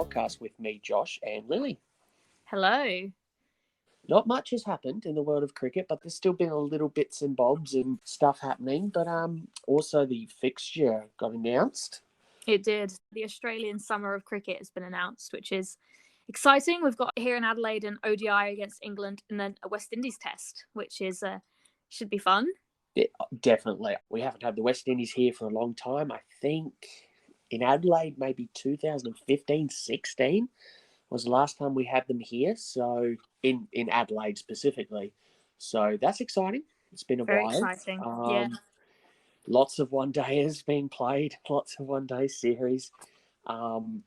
podcast with me, Josh, and Lily. Hello. Not much has happened in the world of cricket, but there's still been a little bits and bobs and stuff happening. But also the fixture got announced. It did. The Australian Summer of Cricket has been announced, which is exciting. We've got here in Adelaide an ODI against England and then a West Indies test, which is should be fun. Yeah, definitely. We haven't had the West Indies here for a long time. I think in Adelaide, maybe 2015-16 was the last time we had them here. So in Adelaide specifically. So that's exciting. It's been a Very while. exciting. Yeah. Lots of one-dayers being played, lots of one-day series. I'm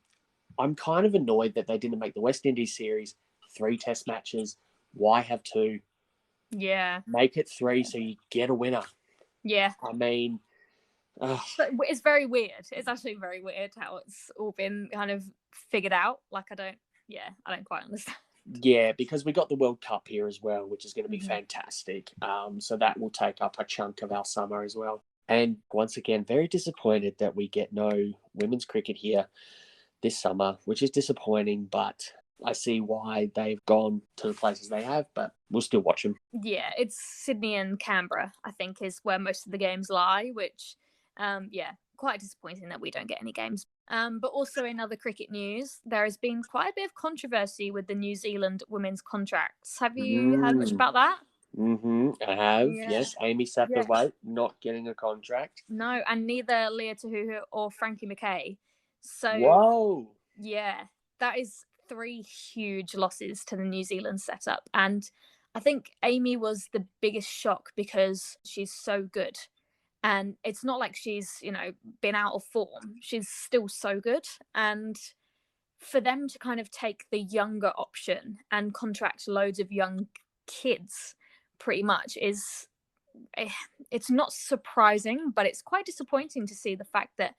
kind of annoyed that they didn't make the West Indies series 3 test matches. Why have 2? Yeah. Make it 3 so you get a winner. Yeah. I mean... it's very weird. It's actually very weird how it's all been kind of figured out. Like, I don't quite understand. Yeah, because we got the World Cup here as well, which is going to be fantastic. So that will take up a chunk of our summer as well. And once again, very disappointed that we get no women's cricket here this summer, which is disappointing, but I see why they've gone to the places they have, but we'll still watch them. Yeah, it's Sydney and Canberra, I think, is where most of the games lie, which, quite disappointing that we don't get any games. But also in other cricket news, there has been quite a bit of controversy with the New Zealand women's contracts. Have you heard much about that? I have. Yeah. Yes, Amy Satterthwaite not getting a contract. No, and neither Leah Tahuhu or Frankie McKay. So, whoa! Yeah, that is 3 huge losses to the New Zealand setup. And I think Amy was the biggest shock because she's so good. And it's not like she's, been out of form. She's still so good. And for them to kind of take the younger option and contract loads of young kids pretty much it's not surprising, but it's quite disappointing to see the fact that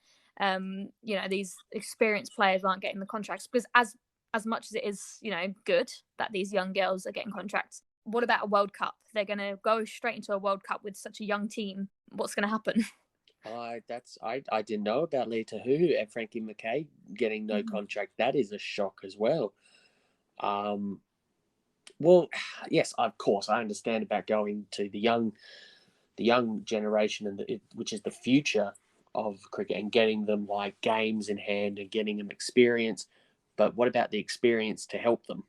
these experienced players aren't getting the contracts, because as much as it is good that these young girls are getting contracts, what about a World Cup? They're going to go straight into a World Cup with such a young team. What's going to happen? I didn't know about Leah Tahuhu and Frankie McKay getting no contract. That is a shock as well. Well, yes, of course, I understand about going to the young generation and which is the future of cricket, and getting them like games in hand and getting them experience. But what about the experience to help them?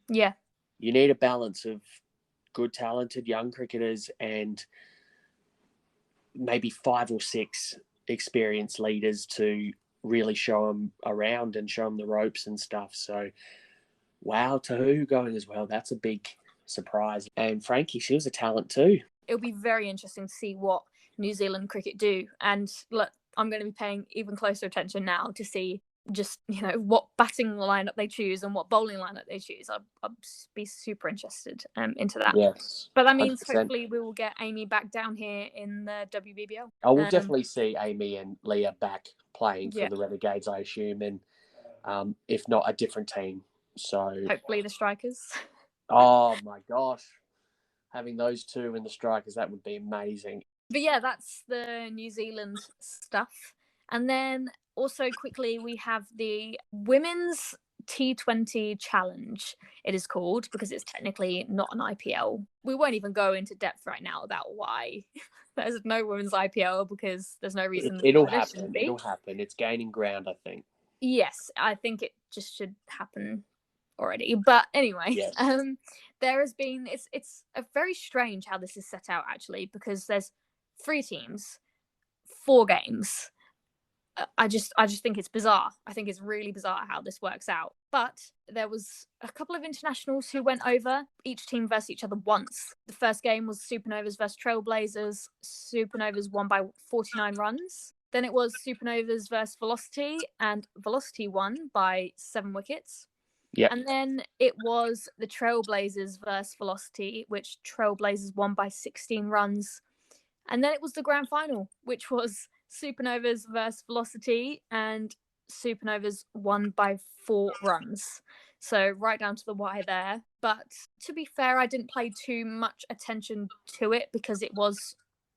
Yeah. You need a balance of good, talented young cricketers and maybe 5 or 6 experienced leaders to really show them around and show them the ropes and stuff. So, wow, Tahuhu going as well. That's a big surprise. And Frankie, she was a talent too. It'll be very interesting to see what New Zealand cricket do. And look, I'm going to be paying even closer attention now to see just, what batting lineup they choose and what bowling lineup they choose. I'll be super interested into that. Yes. But that means 100%. Hopefully we will get Amy back down here in the WBBL. I will definitely see Amy and Leah back playing for the Renegades, I assume, and if not, a different team. So hopefully the Strikers. Oh my gosh. Having those 2 in the Strikers, that would be amazing. But yeah, that's the New Zealand stuff. And then also quickly, we have the Women's T20 Challenge, it is called, because it's technically not an IPL. We won't even go into depth right now about why there's no women's IPL, because there's no reason. It'll happen. It'll happen. It's gaining ground, I think. Yes, I think it just should happen already. But anyway, yes. There has been, it's a very strange how this is set out, actually, because there's 3 teams, 4 games. I just think it's bizarre. I think it's really bizarre how this works out. But there was a couple of internationals who went over, each team versus each other once. The first game was Supernovas versus Trailblazers. Supernovas won by 49 runs. Then it was Supernovas versus Velocity, and Velocity won by 7 wickets. Yep. And then it was the Trailblazers versus Velocity, which Trailblazers won by 16 runs. And then it was the grand final, which was Supernovas versus Velocity, and Supernovas won by 4 runs. So right down to the wire there. But to be fair, I didn't pay too much attention to it because it was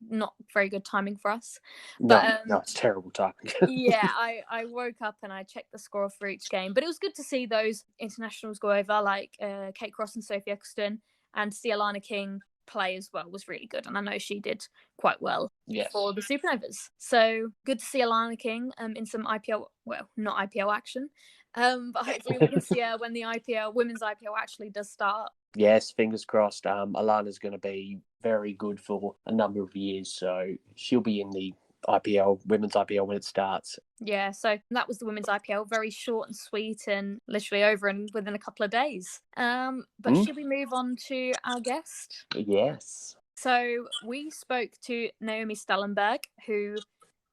not very good timing for us. No, But no, it's terrible timing. yeah, I woke up and I checked the score for each game. But it was good to see those internationals go over, like Kate Cross and Sophie Eccleston, and see Alana King play as well was really good. And I know she did quite well Yes. for the Supernovas. So good to see Alana King in some IPL, well, not IPL action. But hopefully we can see her when the women's IPL actually does start. Yes, fingers crossed. Alana's going to be very good for a number of years, so she'll be in the IPL, women's IPL, when it starts. Yeah, so that was the women's IPL, very short and sweet and literally over and within a couple of days. But should we move on to our guest? Yes. So we spoke to Naomi Stalenberg, who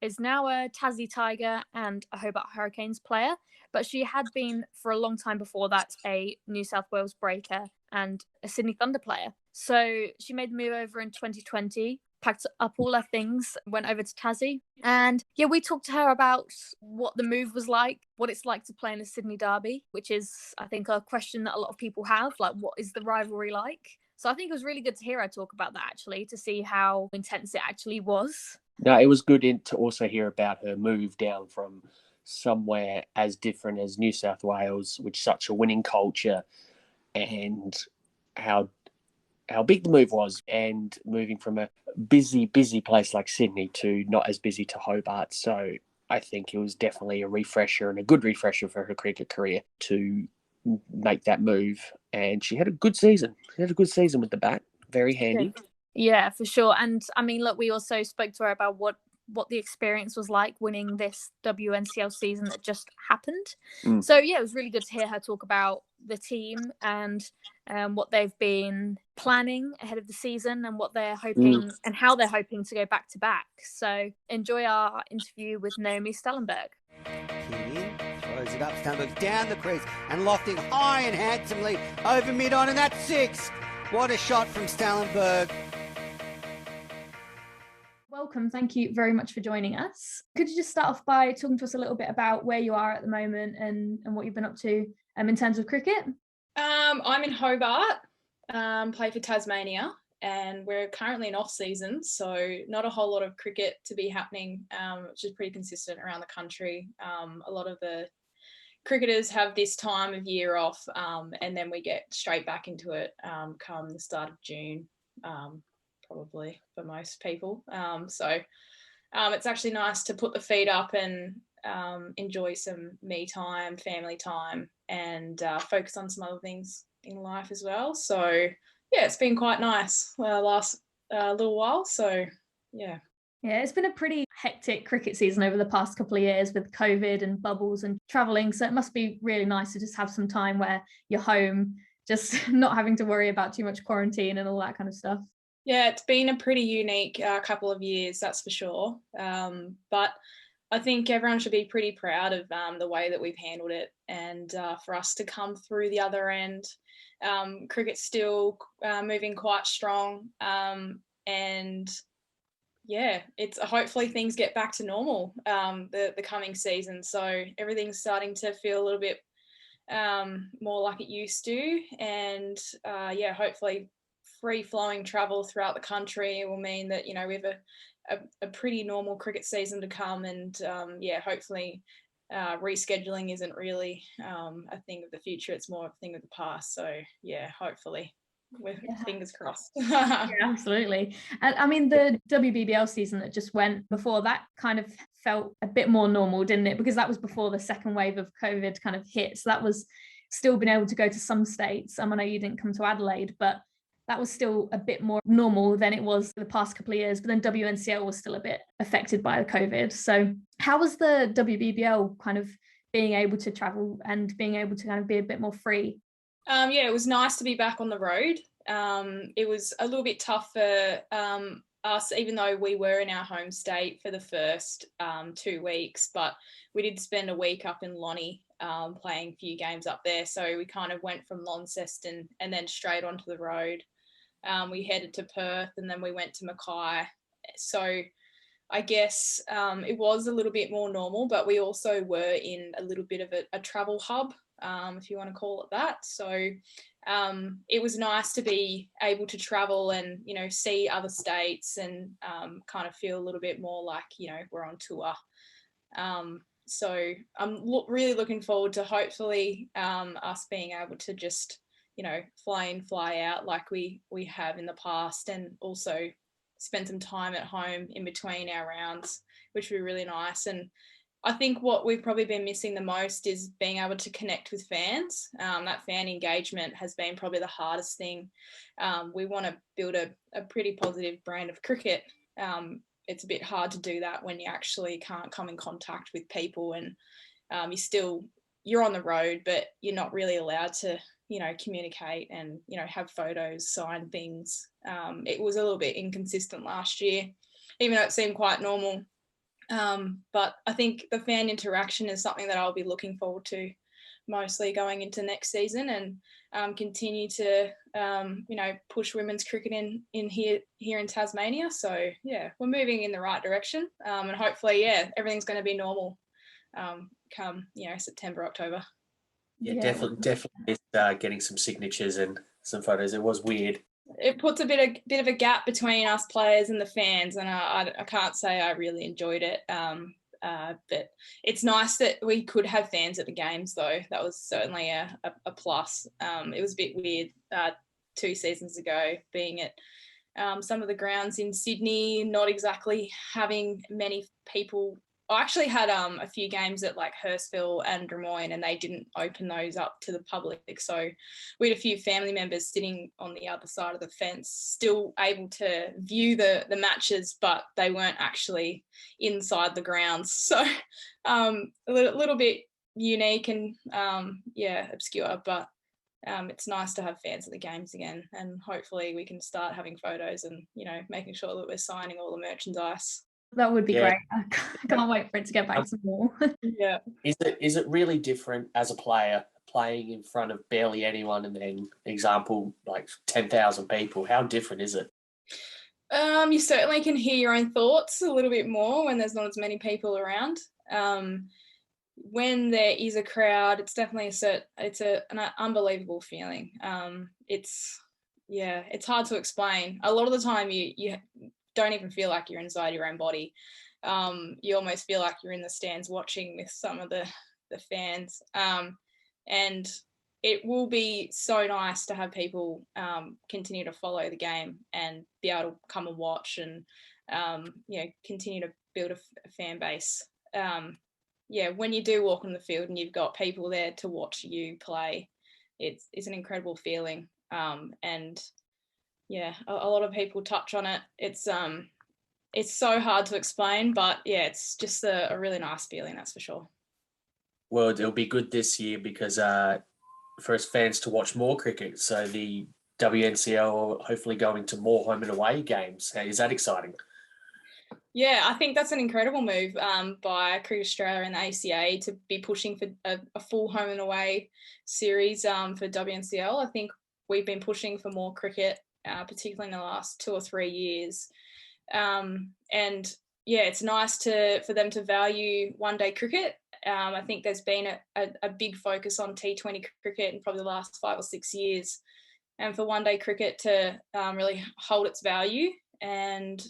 is now a Tassie Tiger and a Hobart Hurricanes player, but she had been for a long time before that a New South Wales Breaker and a Sydney Thunder player. So she made the move over in 2020, packed up all her things, went over to Tassie. And yeah, we talked to her about what the move was like, what it's like to play in a Sydney derby, which is, I think, a question that a lot of people have, like, what is the rivalry like? So I think it was really good to hear her talk about that, actually, to see how intense it actually was. No, it was good to also hear about her move down from somewhere as different as New South Wales, with such a winning culture, and how big the move was, and moving from a busy place like Sydney to not as busy to Hobart. So I think it was definitely a refresher, and a good refresher for her cricket career to make that move. And she had a good season. She had a good season with the bat. Very handy. Yeah, for sure. And I mean, look, we also spoke to her about what the experience was like winning this WNCL season that just happened. So yeah, it was really good to hear her talk about the team and what they've been planning ahead of the season and what they're hoping and how they're hoping to go back to back. So enjoy our interview with Naomi Stalenberg. King in, throws it up, Stalenberg down the crease and lofting high and handsomely over mid-on, and that's 6. What a shot from Stalenberg. Welcome. Thank you very much for joining us. Could you just start off by talking to us a little bit about where you are at the moment and what you've been up to in terms of cricket? I'm in Hobart, play for Tasmania, and we're currently in off season, so not a whole lot of cricket to be happening, which is pretty consistent around the country. A lot of the cricketers have this time of year off, and then we get straight back into it come the start of June. Probably for most people. So it's actually nice to put the feet up and enjoy some me time, family time, and focus on some other things in life as well. So yeah, it's been quite nice last little while. So yeah. Yeah, it's been a pretty hectic cricket season over the past couple of years with COVID and bubbles and travelling. So it must be really nice to just have some time where you're home, just not having to worry about too much quarantine and all that kind of stuff. Yeah, it's been a pretty unique couple of years, that's for sure. But I think everyone should be pretty proud of the way that we've handled it, and for us to come through the other end. Cricket's still moving quite strong, and yeah, it's hopefully things get back to normal the coming season. So everything's starting to feel a little bit more like it used to, and yeah, hopefully free-flowing travel throughout the country will mean that, you know, we have a pretty normal cricket season to come, and yeah, hopefully rescheduling isn't really a thing of the future, it's more a thing of the past. So yeah, hopefully, with fingers crossed. Yeah, absolutely. And I mean, the WBBL season that just went before that kind of felt a bit more normal, didn't it? Because that was before the second wave of COVID kind of hit. So that was still being able to go to some states. I know you didn't come to Adelaide, but that was still a bit more normal than it was the past couple of years. But then WNCL was still a bit affected by the COVID. So how was the WBBL kind of being able to travel and being able to kind of be a bit more free? Yeah, it was nice to be back on the road. It was a little bit tough for us, even though we were in our home state for the first 2 weeks, but we did spend a week up in Lonnie playing a few games up there. So we kind of went from Launceston and then straight onto the road. We headed to Perth and then we went to Mackay. So I guess it was a little bit more normal, but we also were in a little bit of a travel hub if you want to call it that. So it was nice to be able to travel and, you know, see other states and kind of feel a little bit more like, you know, we're on tour. So I'm really looking forward to hopefully us being able to just, you know, fly in, fly out like we have in the past, and also spend some time at home in between our rounds, which would be really nice. And I think what we've probably been missing the most is being able to connect with fans. That fan engagement has been probably the hardest thing. We want to build a pretty positive brand of cricket. It's a bit hard to do that when you actually can't come in contact with people, and you're on the road, but you're not really allowed to, you know, communicate and, you know, have photos, sign things. It was a little bit inconsistent last year, even though it seemed quite normal. But I think the fan interaction is something that I'll be looking forward to mostly going into next season, and continue to you know, push women's cricket in here in Tasmania. So yeah, we're moving in the right direction, and hopefully, yeah, everything's going to be normal come, you know, September, October. Yeah, definitely getting some signatures and some photos. It was weird. It puts a bit of a gap between us players and the fans, and I can't say I really enjoyed it. But it's nice that we could have fans at the games, though. That was certainly a plus. It was a bit weird 2 seasons ago being at some of the grounds in Sydney, not exactly having many people. I actually had a few games at like Hurstville and Drummoyne, and they didn't open those up to the public. So we had a few family members sitting on the other side of the fence, still able to view the matches, but they weren't actually inside the grounds. So a little bit unique and obscure, but it's nice to have fans at the games again, and hopefully we can start having photos and, you know, making sure that we're signing all the merchandise. That would be great. I can't wait for it to get back some more. Yeah. Is it really different as a player playing in front of barely anyone and then, example, like 10,000 people? How different is it? You certainly can hear your own thoughts a little bit more when there's not as many people around. When there is a crowd, it's definitely an unbelievable feeling. It's hard to explain. A lot of the time you don't even feel like you're inside your own body. You almost feel like you're in the stands watching with some of the fans. And it will be so nice to have people continue to follow the game and be able to come and watch, and continue to build a fan base. When you do walk on the field and you've got people there to watch you play, it's an incredible feeling. A lot of people touch on it. It's so hard to explain, but yeah, it's just a really nice feeling, that's for sure. Well, it'll be good this year because for us fans to watch more cricket. So the WNCL hopefully going to more home and away games. Is that exciting? Yeah, I think that's an incredible move by Cricket Australia and the ACA to be pushing for a full home and away series for WNCL. I think we've been pushing for more cricket, particularly in the last 2 or 3 years. It's nice for them to value one-day cricket. I think there's been a big focus on T20 cricket in probably the last 5 or 6 years, and for one-day cricket to really hold its value, and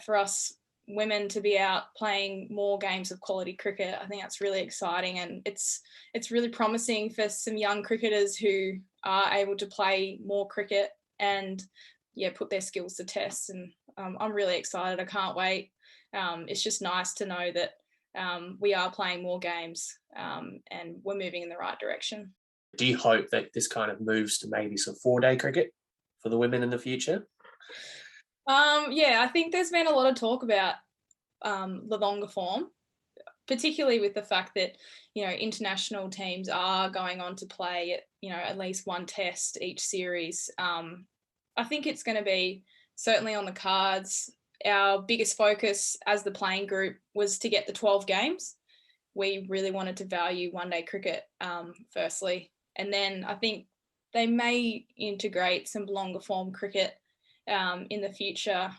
for us women to be out playing more games of quality cricket, I think that's really exciting, and it's really promising for some young cricketers who are able to play more cricket and put their skills to test. And I'm really excited. I can't wait. It's just nice to know that we are playing more games and we're moving in the right direction. Do you hope that this kind of moves to maybe some 4-day cricket for the women in the future? I think there's been a lot of talk about the longer form, particularly with the fact that, international teams are going on to play at least one test each series. I think it's going to be certainly on the cards. Our biggest focus as the playing group was to get the 12 games. We really wanted to value one-day cricket firstly, and then I think they may integrate some longer form cricket in the future.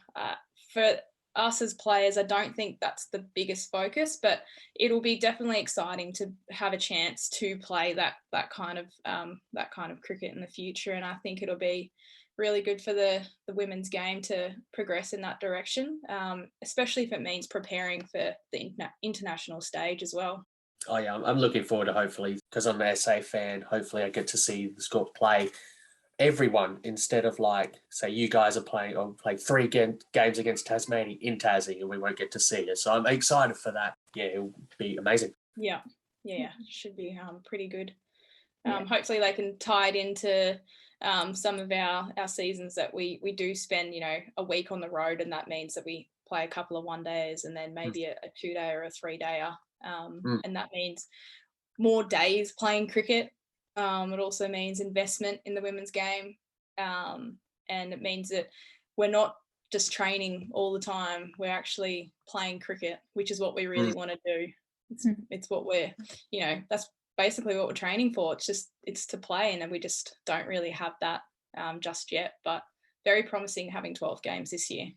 For us as players, I don't think that's the biggest focus, but it'll be definitely exciting to have a chance to play that kind of cricket in the future. And I think it'll be really good for the women's game to progress in that direction, especially if it means preparing for the international stage as well. Oh yeah, I'm looking forward to, hopefully, because I'm an SA fan, hopefully I get to see the squad play everyone instead of, like, say you guys are playing or play 3 games against Tasmania in Tassie and we won't get to see it. So I'm excited for that. Yeah, it'll be amazing. Yeah, should be pretty good. Hopefully they can tie it into some of our seasons that we do spend, a week on the road, and that means that we play a couple of 1-days and then maybe a 2-day or a 3-dayer. And that means more days playing cricket. It also means investment in the women's game, and it means that we're not just training all the time. We're actually playing cricket, which is what we really want to do. It's what we're, that's basically what we're training for. It's to play, and then we just don't really have that just yet. But very promising having 12 games this year.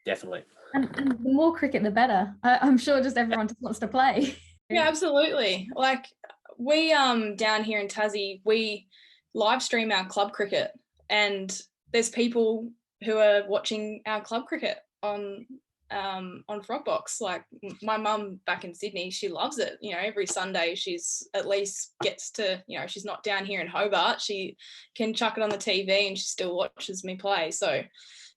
Definitely. And the more cricket, the better. I'm sure just everyone just wants to play. Yeah, absolutely. Like, we down here in Tassie, we live stream our club cricket, and there's people who are watching our club cricket on Frogbox. Like, my mum back in Sydney, she loves it. Every Sunday she's at least gets to, she's not down here in Hobart. She can chuck it on the TV and she still watches me play. So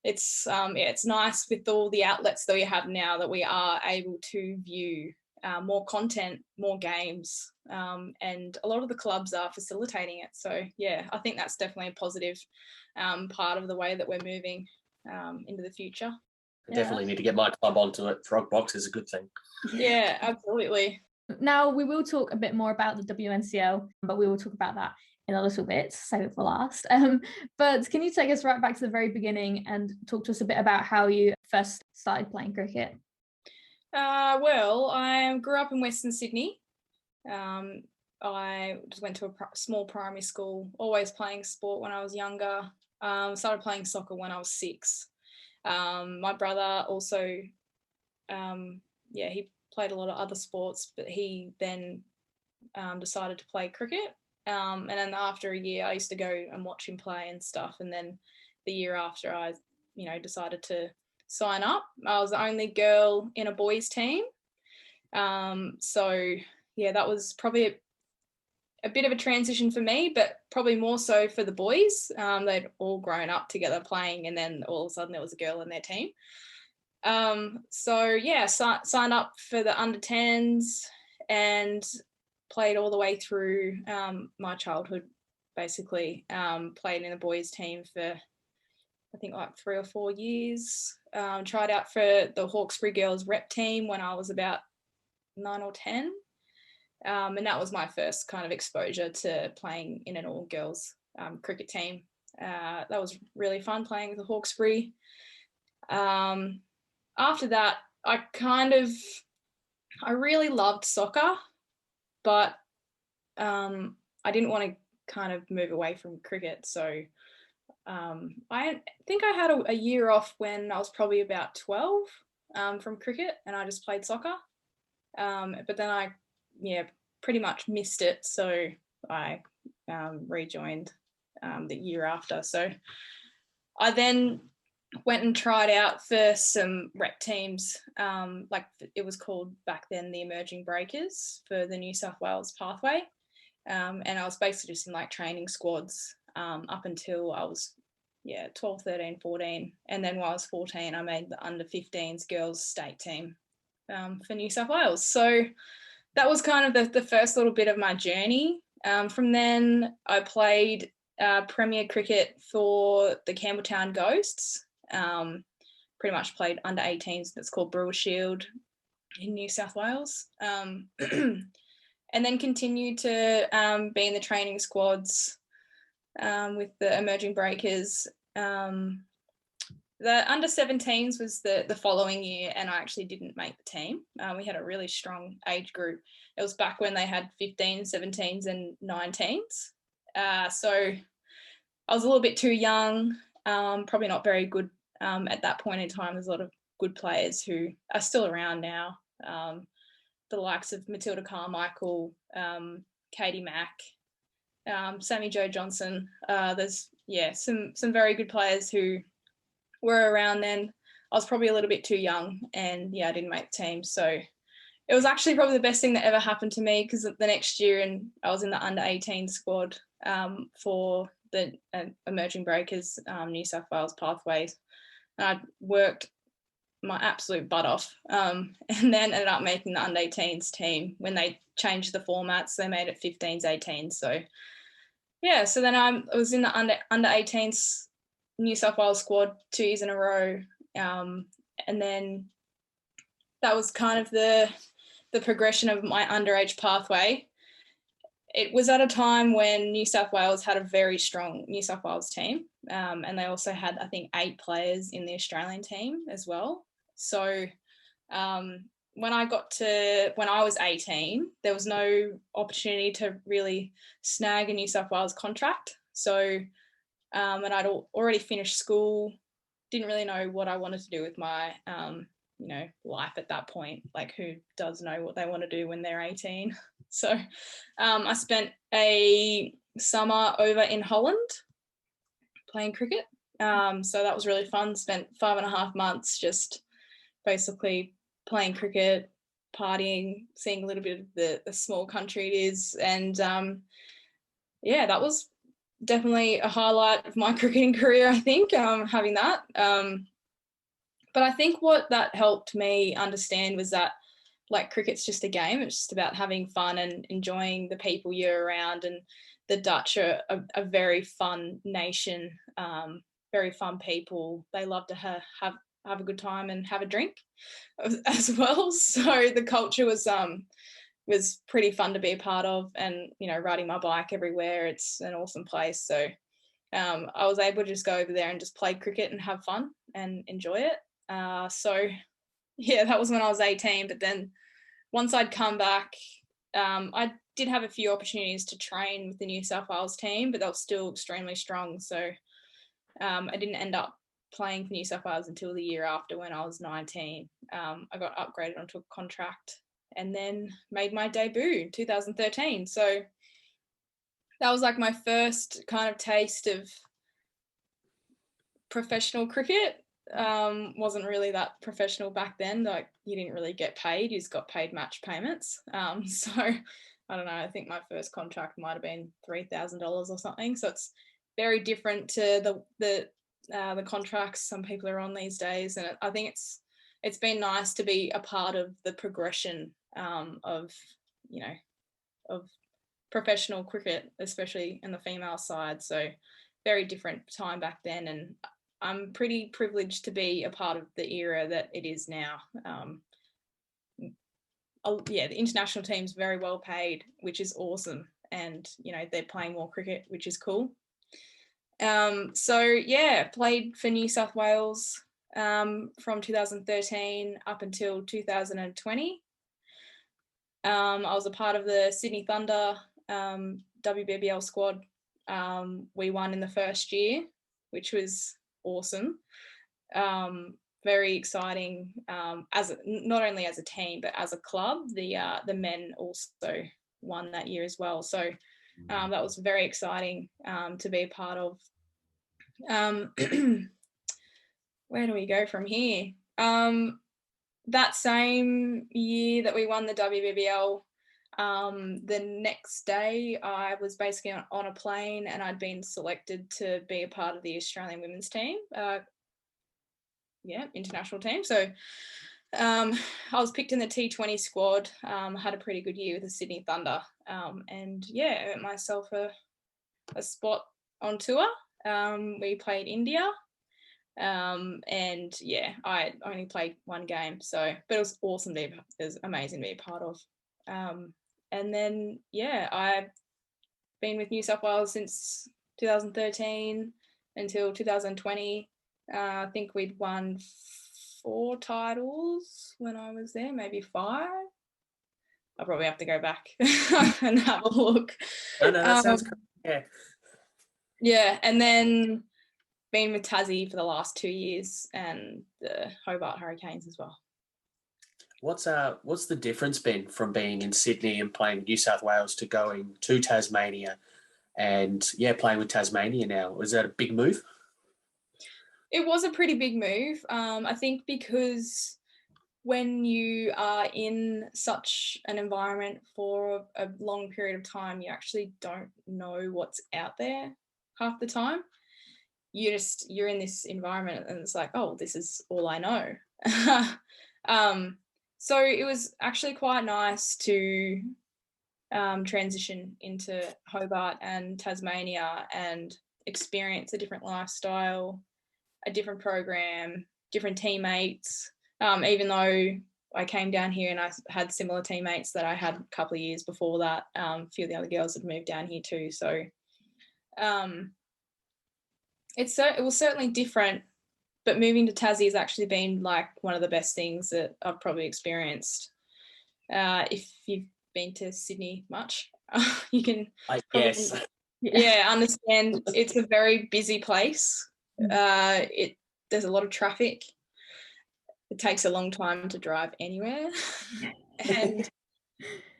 it's it's nice with all the outlets that we have now that we are able to view more content, more games, and a lot of the clubs are facilitating it. So yeah, I think that's definitely a positive part of the way that we're moving into the future. I definitely need to get my club onto it. Frogbox is a good thing. Yeah, absolutely. Now we will talk a bit more about the WNCL, but we will talk about that in a little bit, save it for last. But can you take us right back to the very beginning and talk to us a bit about how you first started playing cricket? Well, I grew up in Western Sydney. I just went to a small primary school, always playing sport when I was younger. Started playing soccer when I was 6. My brother also, he played a lot of other sports, but he then decided to play cricket. And then after a year, I used to go and watch him play and stuff. And then the year after, I, decided to sign up. I was the only girl in a boys team. So yeah, that was probably a bit of a transition for me, but probably more so for the boys. They'd all grown up together playing, and then all of a sudden there was a girl in their team. So yeah, signed up for the under 10s and played all the way through my childhood, basically. Played in the boys team for I think like 3 or 4 years. Tried out for the Hawkesbury girls rep team when I was about 9 or 10. And that was my first kind of exposure to playing in an all-girls cricket team. That was really fun playing with the Hawkesbury. After that, I really loved soccer, but I didn't want to kind of move away from cricket. So I think I had a year off when I was probably about 12 from cricket, and I just played soccer. But then I pretty much missed it, so I rejoined the year after. So I then went and tried out for some rep teams, like it was called back then the Emerging Breakers for the New South Wales pathway, and I was basically just in like training squads up until I was 12, 13, 14, and then when I was 14 I made the under 15s girls state team for New South Wales. So that was kind of the first little bit of my journey. From then I played Premier cricket for the Campbelltown Ghosts. Pretty much played under 18s, that's called Brewer Shield in New South Wales. And then continued to be in the training squads with the Emerging Breakers. The under 17s was the following year, and I actually didn't make the team. We had a really strong age group. It was back when they had 15s, 17s and 19s. So I was a little bit too young, probably not very good at that point in time. There's a lot of good players who are still around now. The likes of Matilda Carmichael, Katie Mack, Sammy Jo Johnson. There's some very good players who were around then. I was probably a little bit too young, and I didn't make the team. So it was actually probably the best thing that ever happened to me, because the next year, and I was in the under 18 squad for the Emerging Breakers New South Wales Pathways, and I worked my absolute butt off, and then ended up making the under 18s team when they changed the formats. They made it 15s, 18s. So so then I was in the under 18s New South Wales squad 2 years in a row, and then that was kind of the progression of my underage pathway. It was at a time when New South Wales had a very strong New South Wales team, and they also had, I think, 8 players in the Australian team as well. So when I was 18, there was no opportunity to really snag a New South Wales contract. So and I'd already finished school, didn't really know what I wanted to do with my life at that point. Like, who does know what they want to do when they're 18? So I spent a summer over in Holland playing cricket. So that was really fun. Spent 5.5 months just basically playing cricket, partying, seeing a little bit of the small country it is. And that was definitely a highlight of my cricketing career, I think, having that. But I think what that helped me understand was that, like, cricket's just a game. It's just about having fun and enjoying the people you're around. And the Dutch are a very fun nation, very fun people. They love to have a good time and have a drink as well. So the culture was pretty fun to be a part of, and riding my bike everywhere. It's an awesome place. So I was able to just go over there and just play cricket and have fun and enjoy it. That was when I was 18. But then once I'd come back, I did have a few opportunities to train with the New South Wales team, but they were still extremely strong. So I didn't end up playing for New South Wales until the year after, when I was 19. I got upgraded onto a contract and then made my debut in 2013. So that was like my first kind of taste of professional cricket. Wasn't really that professional back then. Like, you didn't really get paid, you just got paid match payments. So I don't know, I think my first contract might have been $3,000 or something. So it's very different to the contracts some people are on these days. And I think it's been nice to be a part of the progression of professional cricket, especially in the female side. So very different time back then, and I'm pretty privileged to be a part of the era that it is now. The international team's very well paid, which is awesome, and they're playing more cricket, which is cool. Played for New South Wales from 2013 up until 2020. I was a part of the Sydney Thunder WBBL squad. We won in the first year, which was awesome. Very exciting, as not only as a team but as a club. The men also won that year as well. So that was very exciting to be a part of. Where do we go from here? That same year that we won the WBBL, the next day I was basically on a plane, and I'd been selected to be a part of the Australian women's team, international team. So I was picked in the T20 squad. Had a pretty good year with the Sydney Thunder, and earned myself a spot on tour. We played India. I only played one game, but it was awesome it was amazing to be a part of. And then I've been with New South Wales since 2013 until 2020. I think we'd won 4 titles when I was there, maybe 5. I'll probably have to go back and have a look. No, that sounds correct. Yeah, and then been with Tassie for the last 2 years and the Hobart Hurricanes as well. What's the difference been from being in Sydney and playing New South Wales to going to Tasmania and playing with Tasmania now? Was that a big move? It was a pretty big move. I think because when you are in such an environment for a long period of time, you actually don't know what's out there half the time. You're in this environment and it's like, oh, this is all I know. So it was actually quite nice to transition into Hobart and Tasmania and experience a different lifestyle, a different program, different teammates. Even though I came down here and I had similar teammates that I had a couple of years before that, a few of the other girls had moved down here too. So it was certainly different, but moving to Tassie has actually been like one of the best things that I've probably experienced. If you've been to Sydney much, you can Yes. understand it's a very busy place. There's a lot of traffic. It takes a long time to drive anywhere. And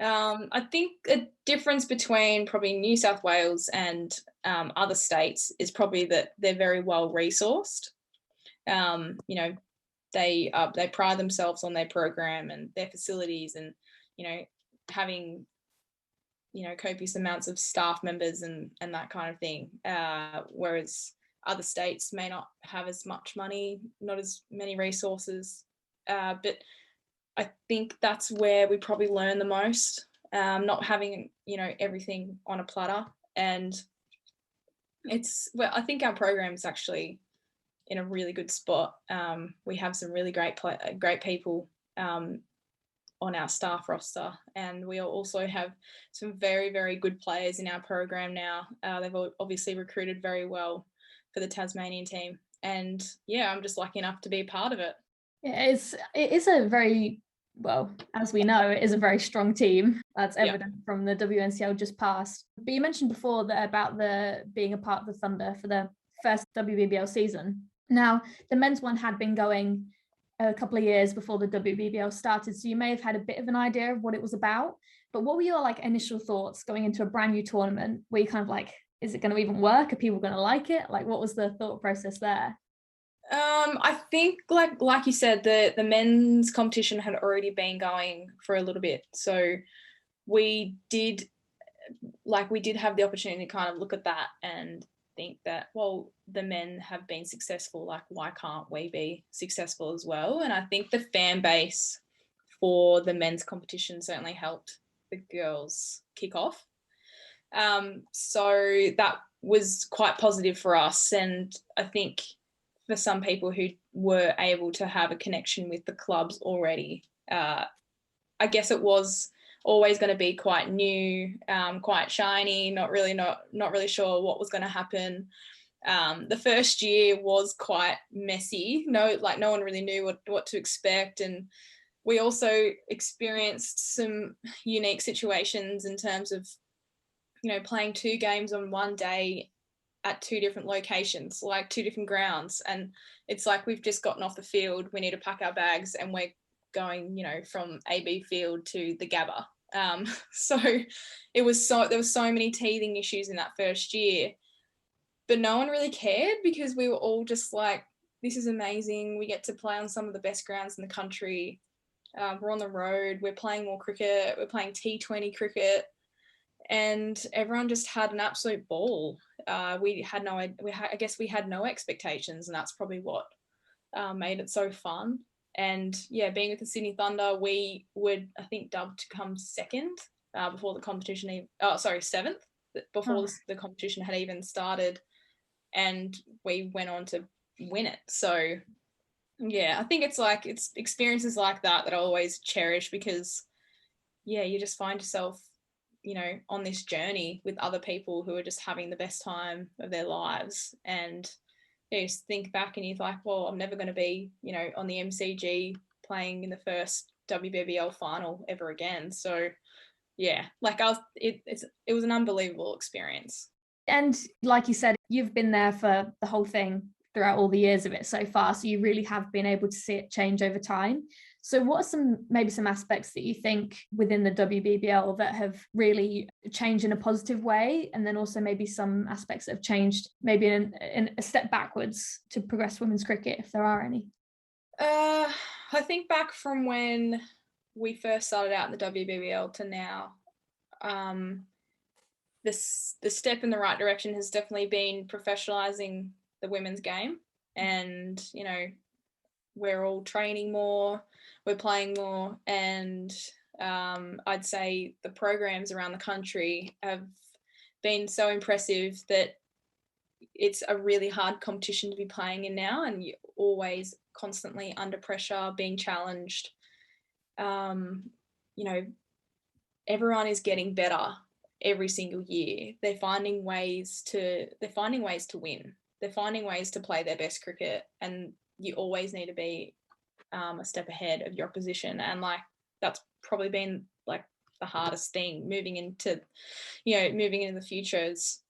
I think a difference between probably New South Wales and other states is probably that they're very well resourced. They pride themselves on their program and their facilities and, having, copious amounts of staff members and that kind of thing. Whereas other states may not have as much money, not as many resources. But I think that's where we probably learn the most, not having, everything on a platter. And I think our program is actually in a really good spot. We have some really great people on our staff roster, and we also have some very, very good players in our program now. They've obviously recruited very well for the Tasmanian team, and I'm just lucky enough to be a part of it. Yeah, it is a very, well, as we know, it is a very strong team. That's evident from the WNCL just passed. But you mentioned before about being a part of the Thunder for the first WBBL season. Now, the men's one had been going a couple of years before the WBBL started, so you may have had a bit of an idea of what it was about. But what were your initial thoughts going into a brand new tournament? Were you kind of like, is it going to even work? Are people going to like it? What was the thought process there? I think like you said, the men's competition had already been going for a little bit, so we did have the opportunity to kind of look at that and think that, well, the men have been successful, why can't we be successful as well? And I think the fan base for the men's competition certainly helped the girls kick off. So that was quite positive for us, and I think for some people who were able to have a connection with the clubs already, I guess it was always going to be quite new, quite shiny, not really sure what was going to happen. The first year was quite messy. No one really knew what to expect, and we also experienced some unique situations in terms of, playing 2 games on one day at 2 different locations, 2 different grounds, and it's we've just gotten off the field, we need to pack our bags, and we're going, from AB Field to the Gabba. So there was so many teething issues in that first year, but no one really cared because we were all just this is amazing. We get to play on some of the best grounds in the country. We're on the road. We're playing more cricket. We're playing T20 cricket, and everyone just had an absolute ball. I guess we had no expectations, and that's probably what made it so fun. And being with the Sydney Thunder, we were, I think, dubbed to come second before the competition. Seventh before the competition had even started, and we went on to win it. So I think it's experiences like that I always cherish, because you just find yourself, on this journey with other people who are just having the best time of their lives. And you just think back and you're like, well, I'm never going to be, on the MCG playing in the first WBBL final ever again. So it was an unbelievable experience. And like you said, you've been there for the whole thing throughout all the years of it so far. So you really have been able to see it change over time. So what are maybe some aspects that you think within the WBBL that have really changed in a positive way? And then also maybe some aspects that have changed maybe in a step backwards to progress women's cricket, if there are any? I think back from when we first started out in the WBBL to now, the step in the right direction has definitely been professionalising the women's game. And, you know, we're all training more, we're playing more, and I'd say the programs around the country have been so impressive that it's a really hard competition to be playing in now, and you're always constantly under pressure, being challenged. You know, everyone is getting better every single year. They're finding ways to win. They're finding ways to play their best cricket, and you always need to be a step ahead of your opposition. And like that's probably been like the hardest thing moving into the future is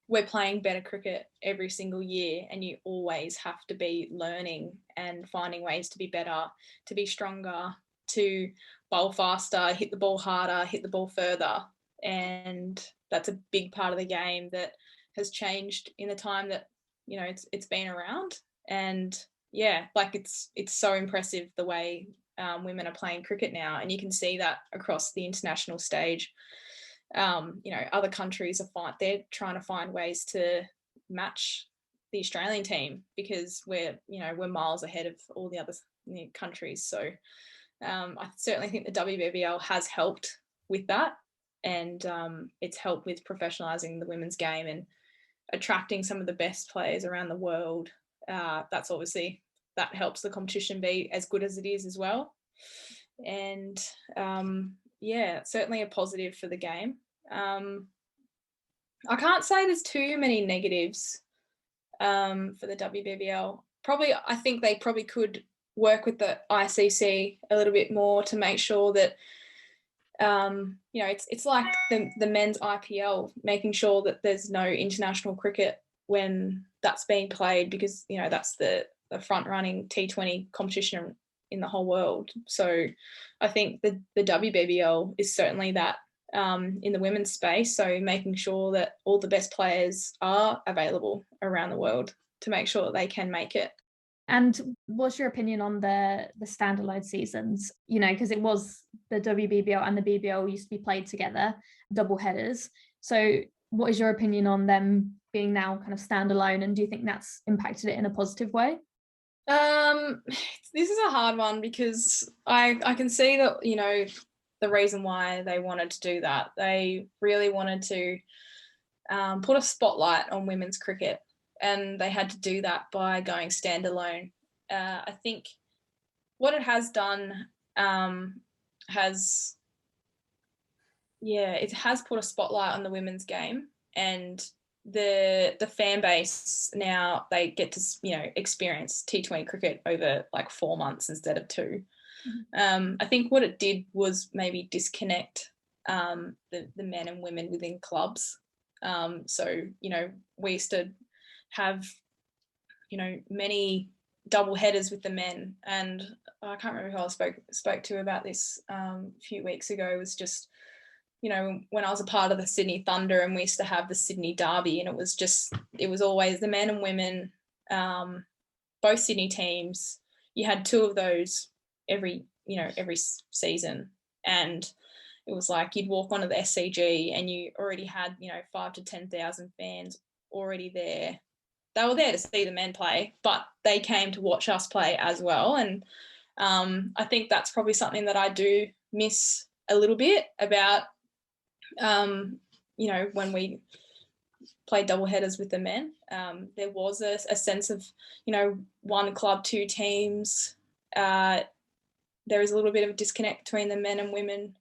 we're playing better cricket every single year, and you always have to be learning and finding ways to be better, to be stronger, to bowl faster, hit the ball harder, hit the ball further. And that's a big part of the game that has changed in the time that, you know, it's been around. And yeah, like it's so impressive the way women are playing cricket now, and you can see that across the international stage. You know, other countries they're trying to find ways to match the Australian team because we're miles ahead of all the other countries. So I certainly think the WBBL has helped with that, and it's helped with professionalising the women's game and attracting some of the best players around the world. That's obviously, that helps the competition be as good as it is as well. And yeah, certainly a positive for the game. I can't say there's too many negatives for the WBBL. I think they probably could work with the ICC a little bit more to make sure that you know, it's like the men's IPL, making sure that there's no international cricket when that's being played, because you know that's the front running T20 competition in the whole world. So I think the WBBL is certainly that in the women's space, so making sure that all the best players are available around the world to make sure that they can make it. And what's your opinion on the standalone seasons? You know, because it was the WBBL and the BBL used to be played together, double headers. So what is your opinion on them being now kind of standalone, and do you think that's impacted it in a positive way? This is a hard one because I can see that, you know, the reason why they wanted to do that. They really wanted to put a spotlight on women's cricket, and they had to do that by going standalone. I think what it has done it has put a spotlight on the women's game, and the fan base now, they get to, you know, experience T20 cricket over like 4 months instead of 2. Mm-hmm. I think what it did was maybe disconnect the men and women within clubs. So, you know, we used to have, you know, many double headers with the men, and I can't remember who I spoke to about this a few weeks ago. It was just, you know, when I was a part of the Sydney Thunder and we used to have the Sydney Derby, and it was always the men and women, both Sydney teams. You had 2 of those every season, and it was like you'd walk onto the SCG and you already had, you know, 5,000 to 10,000 fans already there. They were there to see the men play, but they came to watch us play as well. And I think that's probably something that I do miss a little bit about, you know, when we played double headers with the men. There was a sense of, you know, 1 club, 2 teams. There is a little bit of a disconnect between the men and women.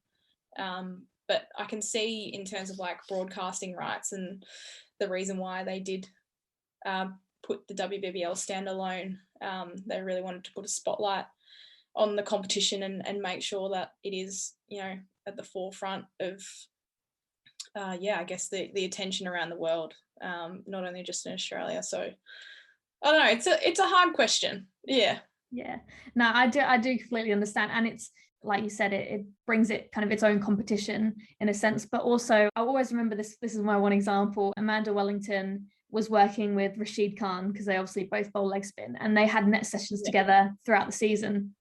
But I can see in terms of like broadcasting rights and the reason why they did put the WBBL standalone. They really wanted to put a spotlight on the competition and make sure that it is, you know, at the forefront of, I guess the attention around the world, not only just in Australia. So I don't know. It's a hard question. Yeah. Yeah. No, I do completely understand. And it's like you said, it brings it kind of its own competition in a sense. But also I always remember this is my one example. Amanda Wellington was working with Rashid Khan because they obviously both bowl leg spin, and they had net sessions together throughout the season.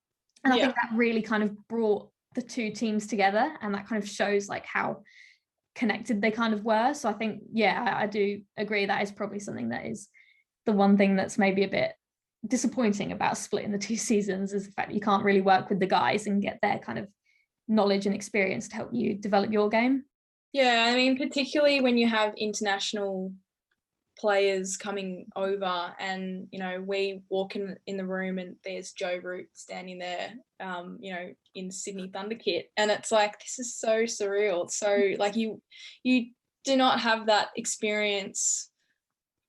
And I think that really kind of brought the two teams together, and that kind of shows like how connected they kind of were. So I think, I do agree that is probably something that is the one thing that's maybe a bit disappointing about splitting the two seasons, is the fact that you can't really work with the guys and get their kind of knowledge and experience to help you develop your game. Yeah, I mean, particularly when you have international players coming over and, you know, we walk in the room and there's Joe Root standing there, you know, in Sydney Thunder kit. And it's like, this is so surreal. So like you do not have that experience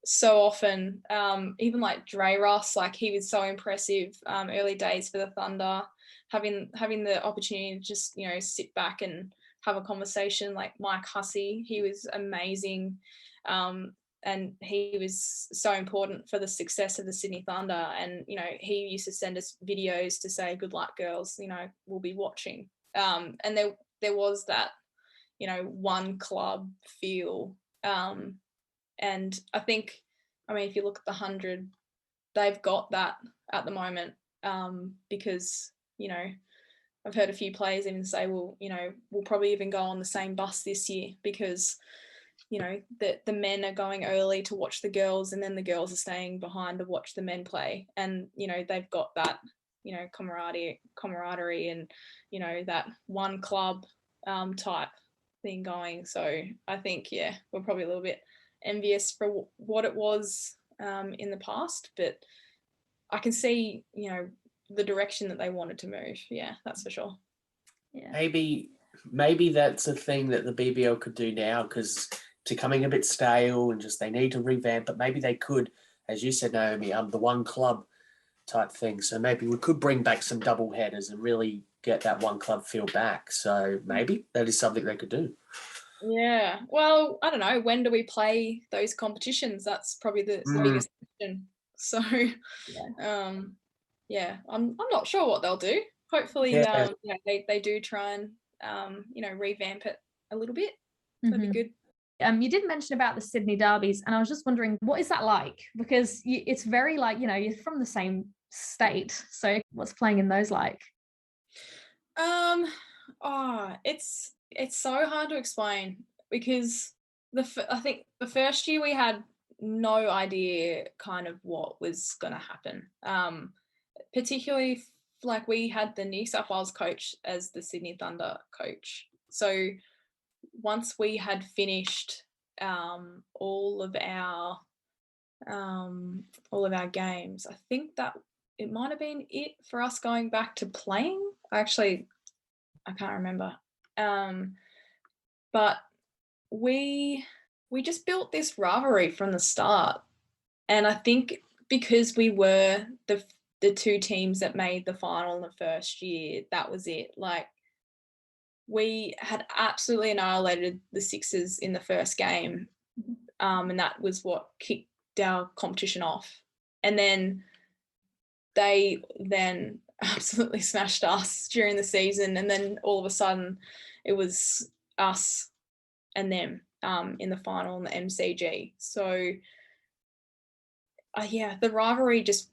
so often. Even like Dre Ross, like he was so impressive early days for the Thunder, having the opportunity to just, you know, sit back and have a conversation. Like Mike Hussey, he was amazing. And he was so important for the success of the Sydney Thunder. And, you know, he used to send us videos to say, good luck, girls, you know, we'll be watching. And there was that, you know, one club feel. And I think, I mean, if you look at the 100, they've got that at the moment, because, you know, I've heard a few players even say, well, you know, we'll probably even go on the same bus this year because, you know, the men are going early to watch the girls, and then the girls are staying behind to watch the men play. And, you know, they've got that, you know, camaraderie and, you know, that one club type thing going. So I think, we're probably a little bit envious for what it was in the past, but I can see, you know, the direction that they wanted to move. Yeah, that's for sure. Yeah. Maybe that's a thing that the BBL could do now, because it's becoming a bit stale and just they need to revamp. But maybe they could, as you said, Naomi, the one club type thing. So maybe we could bring back some double headers and really get that one club feel back. So maybe that is something they could do. Yeah. Well, I don't know. When do we play those competitions? That's probably the biggest question. So, I'm not sure what they'll do. Hopefully, they do try and you know, revamp it a little bit. That'd be good. You did mention about the Sydney derbies, and I was just wondering, what is that like? Because it's very like, you know, you're from the same state, so what's playing in those like? It's so hard to explain because I think the first year we had no idea kind of what was going to happen. Particularly like we had the New South Wales coach as the Sydney Thunder coach. So once we had finished all of our games, I think that it might have been it for us going back to playing. I can't remember. But we just built this rivalry from the start. And I think because we were the two teams that made the final in the first year, that was it. Like, we had absolutely annihilated the Sixers in the first game, and that was what kicked our competition off. And then they absolutely smashed us during the season, and then all of a sudden it was us and them in the final in the MCG. So the rivalry just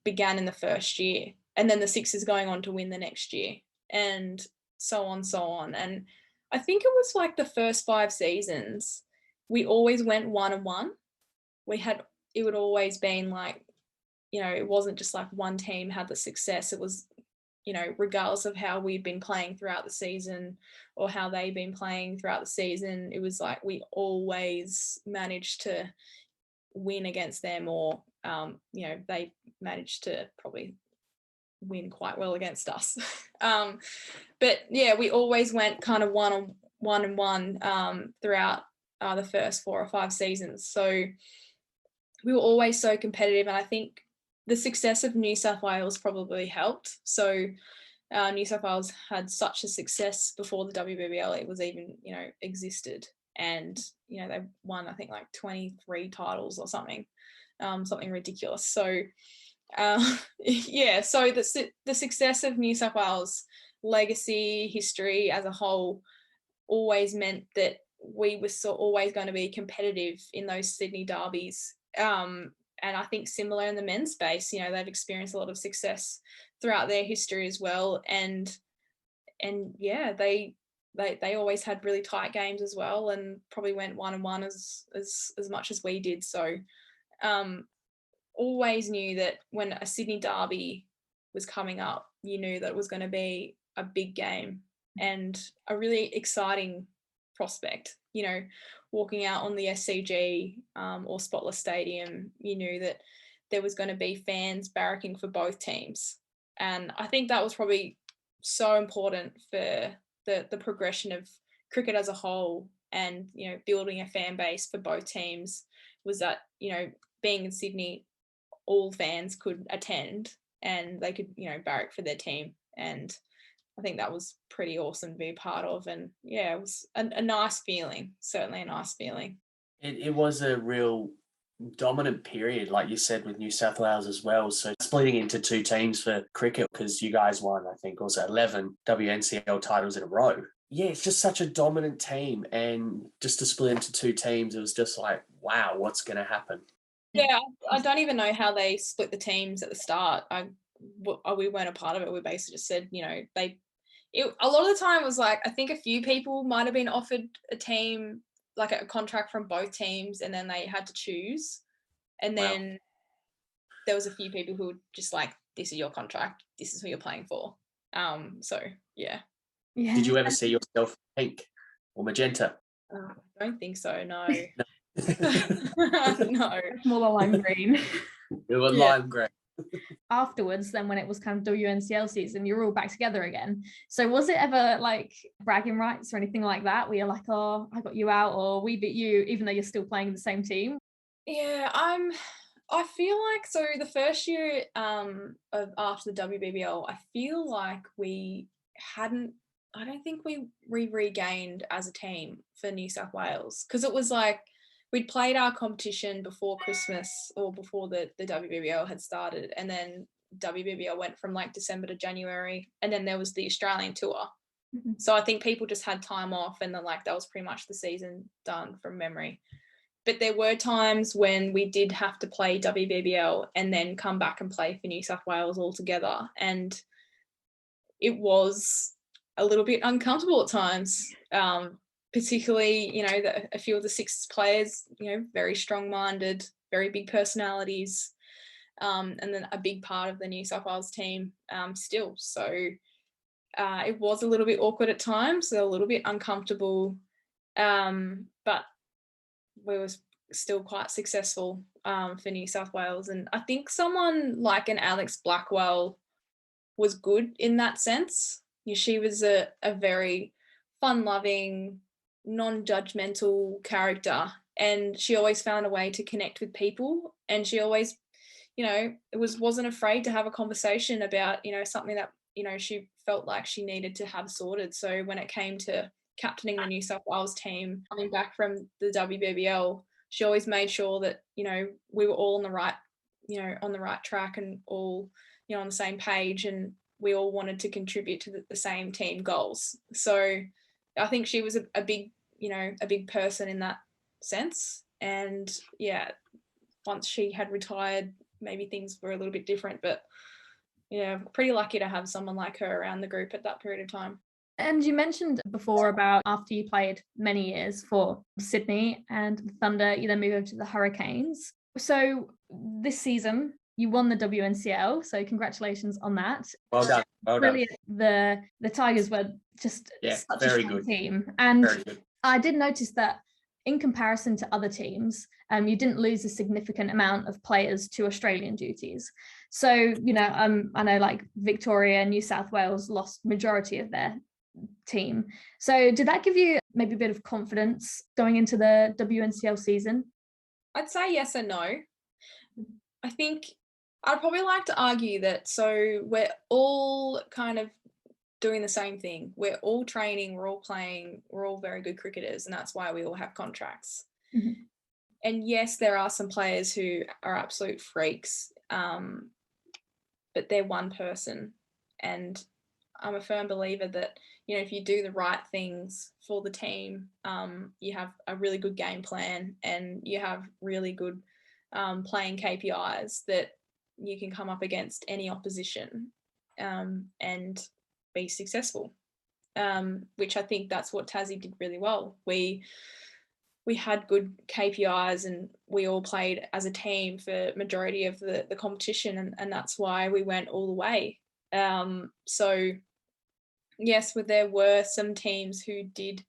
began in the first year, and then the Sixers going on to win the next year, and so on. And I think it was like the first 5 seasons we always went 1-1. It would always been like, you know, it wasn't just like one team had the success. It was, you know, regardless of how we'd been playing throughout the season or how they'd been playing throughout the season, it was like we always managed to win against them, or, you know, they managed to probably win quite well against us. But yeah, we always went kind of 1-1 throughout the first 4 or 5 seasons. So we were always so competitive, and I think the success of New South Wales probably helped. So New South Wales had such a success before the WBBL it was even, you know, existed. And, you know, they won, I think, like 23 titles or something. something ridiculous. So yeah, so the success of New South Wales legacy history as a whole always meant that we were always going to be competitive in those Sydney derbies. And I think similar in the men's space, you know, they've experienced a lot of success throughout their history as well. And yeah, they always had really tight games as well, and probably went 1-1 as much as we did. So always knew that when a Sydney derby was coming up, you knew that it was going to be a big game and a really exciting prospect. You know, walking out on the SCG or Spotless Stadium, you knew that there was going to be fans barracking for both teams. And I think that was probably so important for the progression of cricket as a whole, and, you know, building a fan base for both teams, was that, you know, being in Sydney, all fans could attend and they could, you know, barrack for their team. And I think that was pretty awesome to be a part of. And yeah, it was a nice feeling, certainly a nice feeling. It was a real dominant period, like you said, with New South Wales as well. So splitting into two teams for cricket, because you guys won, I think, also 11 WNCL titles in a row. Yeah, it's just such a dominant team. And just to split into two teams, it was just like, wow, what's going to happen? Yeah, I don't even know how they split the teams at the start. We weren't a part of it. We basically just said, you know, a lot of the time it was like, I think a few people might have been offered a team, like a contract from both teams, and then they had to choose. And then there was a few people who were just like, this is your contract, this is who you're playing for. So yeah. Did you ever see yourself pink or magenta? I don't think so, no. No, more lime green. It was lime green. Afterwards, then when it was kind of WNCL season, you were all back together again. So was it ever like bragging rights or anything like that, where you're like, oh, I got you out, or we beat you, even though you're still playing the same team? Yeah, I feel like, so the first year of after the WBBL, I feel like I don't think we regained as a team for New South Wales, because it was like we'd played our competition before Christmas, or before the WBBL had started, and then WBBL went from like December to January, and then there was the Australian tour. Mm-hmm. So I think people just had time off, and then like that was pretty much the season done from memory. But there were times when we did have to play WBBL and then come back and play for New South Wales all together, and it was a little bit uncomfortable at times. Particularly, you know, a few of the Sixers players, you know, very strong-minded, very big personalities, and then a big part of the New South Wales team still. So it was a little bit awkward at times, a little bit uncomfortable, but we were still quite successful for New South Wales. And I think someone like an Alex Blackwell was good in that sense. You know, she was a very fun-loving, non-judgmental character, and she always found a way to connect with people, and she always, you know, wasn't afraid to have a conversation about, you know, something that, you know, she felt like she needed to have sorted. So when it came to captaining the New South Wales team coming back from the WBBL, she always made sure that, you know, we were all on the right track, and all, you know, on the same page, and we all wanted to contribute to the same team goals. So I think she was a big person in that sense. And yeah, once she had retired, maybe things were a little bit different, but yeah, pretty lucky to have someone like her around the group at that period of time. And you mentioned before about after you played many years for Sydney and the Thunder, you then moved over to the Hurricanes. So this season, you won the WNCL, so congratulations on that. Well done. Well Brilliant. Done. The Tigers were just such a strong team. And I did notice that in comparison to other teams, you didn't lose a significant amount of players to Australian duties. So, you know, I know like Victoria and New South Wales lost majority of their team. So did that give you maybe a bit of confidence going into the WNCL season? I'd say yes and no. I think I'd probably like to argue that, so we're all kind of doing the same thing. We're all training, we're all playing, we're all very good cricketers, and that's why we all have contracts. Mm-hmm. And yes, there are some players who are absolute freaks, but they're one person. And I'm a firm believer that, if you do the right things for the team, you have a really good game plan and you have really good playing KPIs that you can come up against any opposition and be successful, which I think that's what Tassie did really well. We had good KPIs and we all played as a team for majority of the competition, and that's why we went all the way. So yes, there were some teams who did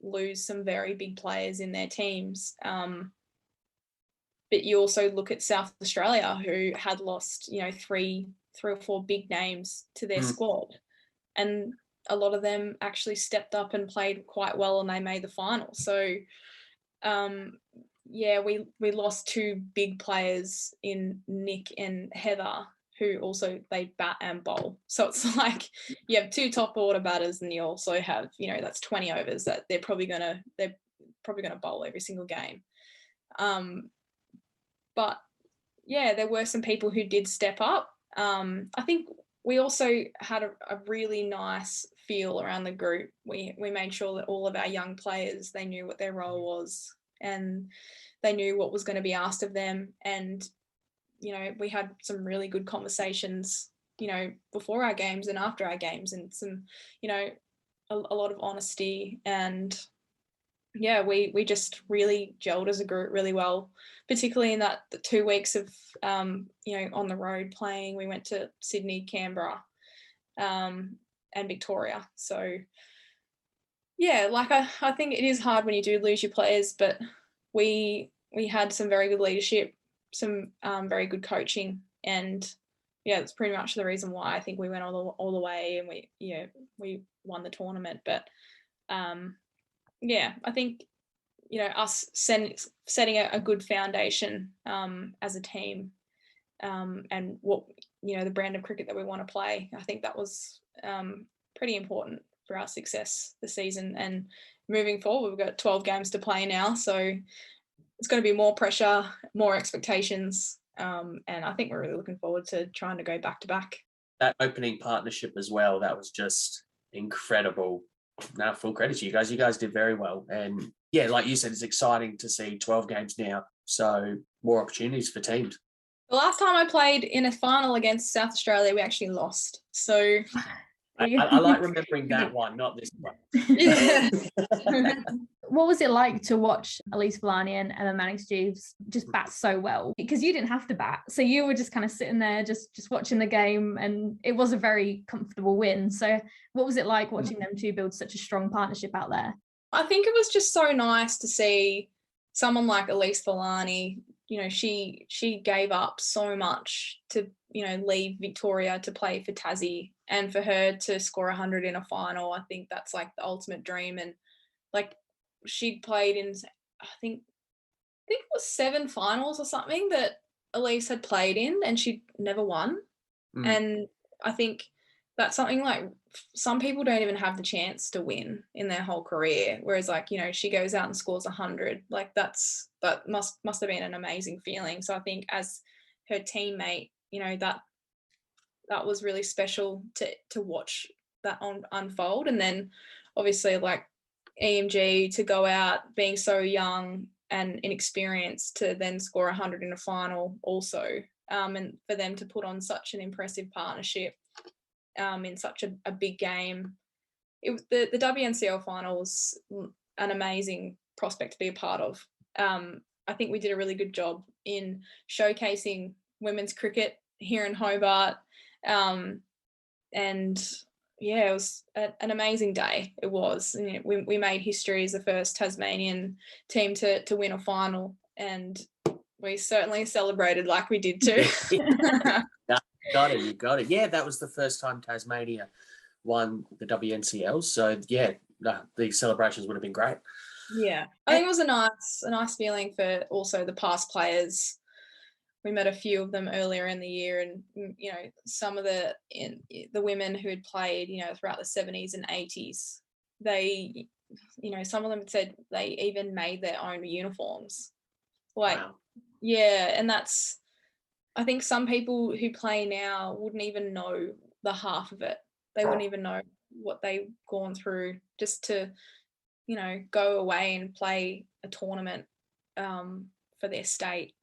lose some very big players in their teams. But you also look at South Australia, who had lost, three or four big names to their squad. And a lot of them actually stepped up and played quite well and they made the final. So, we lost two big players in Nick and Heather, who also they bat and bowl. So it's like you have two top order batters and you also have, that's 20 overs that they're probably gonna bowl every single game. But yeah, there were some people who did step up. I think we also had a really nice feel around the group. We made sure that all of our young players, they knew what their role was and they knew what was going to be asked of them. And we had some really good conversations, before our games and after our games, and some, a lot of honesty. And yeah, we just really gelled as a group really well, particularly in the 2 weeks of, on the road playing. We went to Sydney, Canberra, and Victoria. So yeah, I think it is hard when you do lose your players, but we had some very good leadership, some very good coaching, and yeah, that's pretty much the reason why I think we went all the way and we won the tournament. But I think us setting a good foundation as a team, and what the brand of cricket that we want to play, I think that was pretty important for our success this season. And moving forward, we've got 12 games to play now, so it's going to be more pressure, more expectations, and I think we're really looking forward to trying to go back to back. That opening partnership as well, that was just incredible. Now, full credit to you guys. You guys did very well. And yeah, like you said, it's exciting to see 12 games now. So more opportunities for teams. The last time I played in a final against South Australia, we actually lost. So I like remembering that one, not this one. Yeah. What was it like to watch Elise Villani and Emma Mannix-Jeeves just bat so well? Because you didn't have to bat, so you were just kind of sitting there just watching the game, and it was a very comfortable win. So what was it like watching them two build such a strong partnership out there? I think it was just so nice to see someone like Elise Villani. She gave up so much to leave Victoria to play for Tassie, and for her to score 100 in a final, I think that's like the ultimate dream. And like she'd played in, I think it was 7 finals or something that Elise had played in, and she'd never won. And I think that's something like some people don't even have the chance to win in their whole career, whereas like she goes out and scores 100. Like that must have been an amazing feeling. So I think as her teammate, that was really special to watch that unfold. And then obviously like EMG to go out being so young and inexperienced to then score 100 in a final also, and for them to put on such an impressive partnership in such a big game. The WNCL final was an amazing prospect to be a part of. I think we did a really good job in showcasing women's cricket here in Hobart. And yeah, it was an amazing day. It was. We made history as the first Tasmanian team to win a final, and we certainly celebrated like we did too. You got it. Yeah, that was the first time Tasmania won the WNCL. So yeah, the celebrations would have been great. Yeah, I think it was a nice feeling for also the past players. We met a few of them earlier in the year, and some of the women who had played throughout the 70s and 80s, they some of them said they even made their own uniforms Like, Wow. yeah, and I think some people who play now wouldn't even know the half of it. They wouldn't even know what they've gone through just to, go away and play a tournament for their state.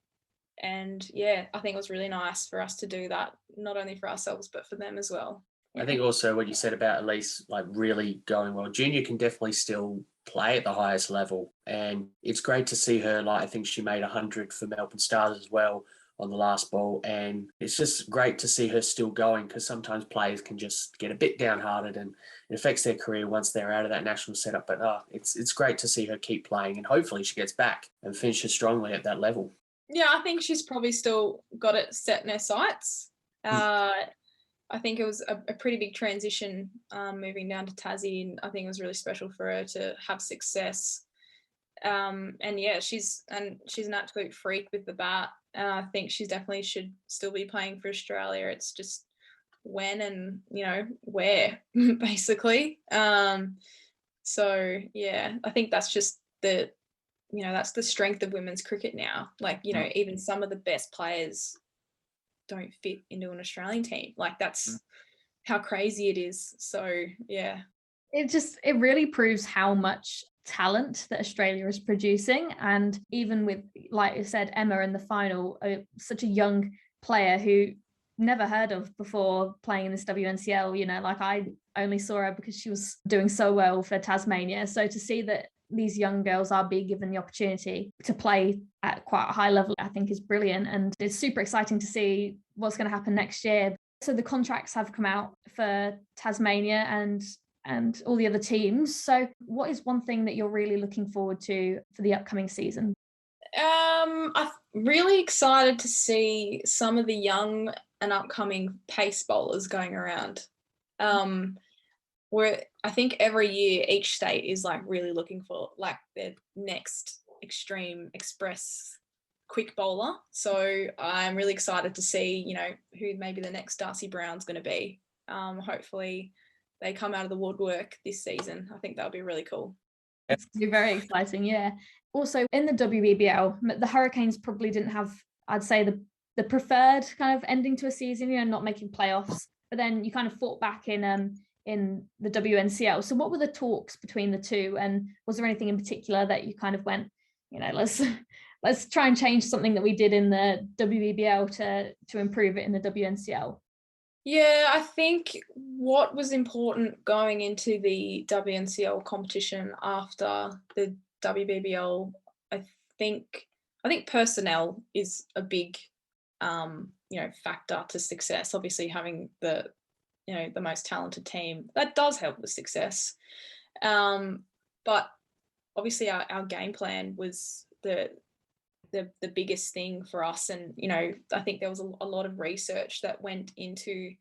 And yeah, I think it was really nice for us to do that, not only for ourselves, but for them as well. I think also what you said about Elise, like really going well, junior can definitely still play at the highest level. And it's great to see her, like I think she made 100 for Melbourne Stars as well on the last ball. And it's just great to see her still going, because sometimes players can just get a bit downhearted and it affects their career once they're out of that national setup. But it's great to see her keep playing, and hopefully she gets back and finishes strongly at that level. Yeah, I think she's probably still got it set in her sights. I think it was a pretty big transition moving down to Tassie, and I think it was really special for her to have success. And yeah, she's an absolute freak with the bat. I think she definitely should still be playing for Australia. It's just when and where, basically. So yeah, I think that's just that's the strength of women's cricket now. Like, even some of the best players don't fit into an Australian team. Like, that's how crazy it is. So yeah, it really proves how much talent that Australia is producing. And even with, like I said, Emma in the final, such a young player who never heard of before playing in this WNCL, like I only saw her because she was doing so well for Tasmania. So to see that these young girls are being given the opportunity to play at quite a high level, I think is brilliant. And it's super exciting to see what's going to happen next year. So the contracts have come out for Tasmania and all the other teams. So what is one thing that you're really looking forward to for the upcoming season? I'm really excited to see some of the young and upcoming pace bowlers going around. Where I think every year each state is like really looking for like their next extreme express quick bowler. So I'm really excited to see, who maybe the next Darcy Brown's going to be. Hopefully they come out of the woodwork this season. I think that would be really cool. It's going to be very exciting, yeah. Also, in the WBBL, the Hurricanes probably didn't have, I'd say, the preferred kind of ending to a season, not making playoffs. But then you kind of fought back in the WNCL. So what were the talks between the two? And was there anything in particular that you kind of went, let's try and change something that we did in the WBBL to improve it in the WNCL? Yeah, I think what was important going into the WNCL competition after the WBBL, I think personnel is a big, factor to success. Obviously, having the most talented team, that does help with success. But obviously, our game plan was the biggest thing for us, and I think there was a lot of research that went into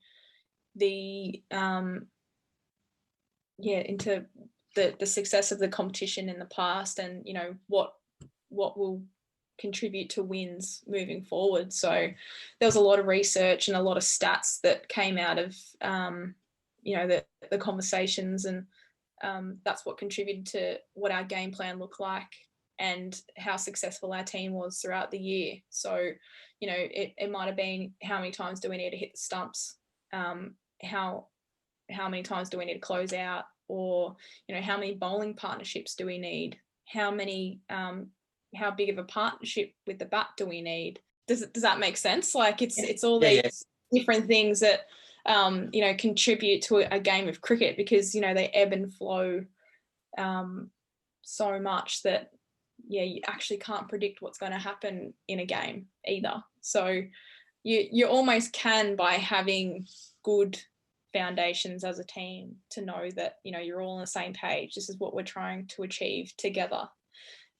the into the success of the competition in the past, and what will contribute to wins moving forward. So there was a lot of research and a lot of stats that came out of the conversations, and that's what contributed to what our game plan looked like and how successful our team was throughout the year. So, it might have been, how many times do we need to hit the stumps? How many times do we need to close out? Or, how many bowling partnerships do we need? How big of a partnership with the bat do we need? Does that make sense? Like, it's all these different things that, contribute to a game of cricket, because, they ebb and flow so much that, you actually can't predict what's going to happen in a game either. So you almost can, by having good foundations as a team, to know that, you're all on the same page. This is what we're trying to achieve together.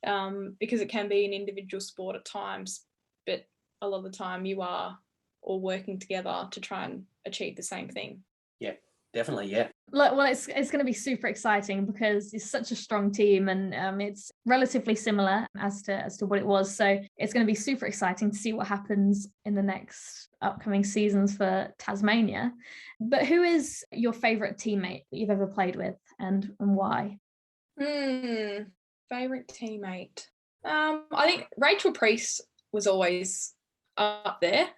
Because it can be an individual sport at times, but a lot of the time you are all working together to try and achieve the same thing. Yeah, definitely, yeah. Well, it's going to be super exciting because it's such a strong team, and it's relatively similar as to what it was. So it's going to be super exciting to see what happens in the next upcoming seasons for Tasmania. But who is your favourite teammate that you've ever played with, and why? Favourite teammate? I think Rachel Priest was always up there.